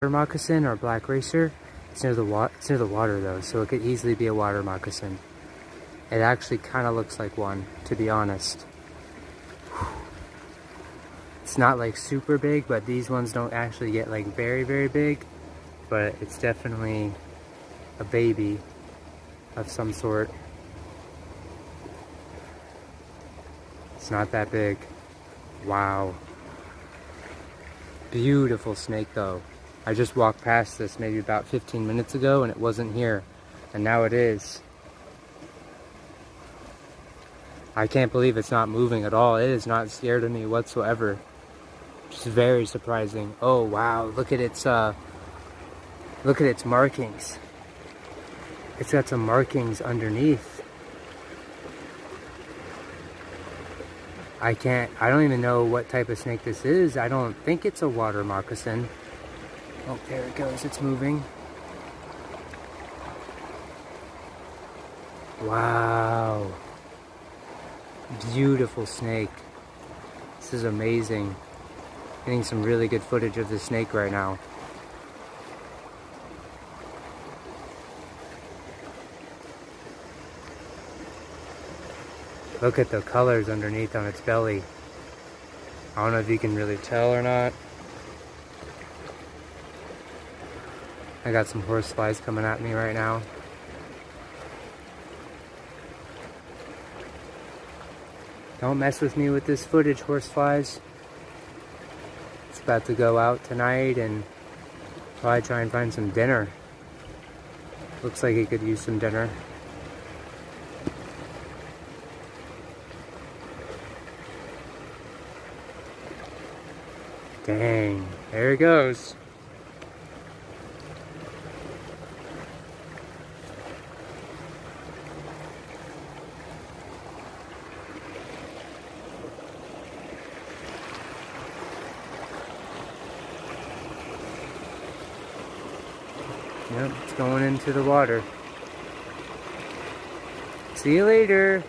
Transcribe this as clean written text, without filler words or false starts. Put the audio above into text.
moccasin or black racer. It's near the water though, so it could easily be a water moccasin. It actually kind of looks like one, to be honest. It's not like super big, but these ones don't actually get like very, very big. But it's definitely a baby of some sort. It's not that big. Wow. Beautiful snake though. I just walked past this maybe about 15 minutes ago and it wasn't here. And now it is. I can't believe it's not moving at all. It is not scared of me whatsoever. It's very surprising. Oh wow, look at its markings. It's got some markings underneath. I don't even know what type of snake this is. I don't think it's a water moccasin. Oh, there it goes, it's moving. Wow. Beautiful snake. This is amazing. Getting some really good footage of the snake right now. Look at the colors underneath on its belly. I don't know if you can really tell or not. I got some horseflies coming at me right now. Don't mess with me with this footage, horseflies. It's about to go out tonight and probably try and find some dinner. Looks like it could use some dinner. Dang, there it goes. Yep, it's going into the water. See you later.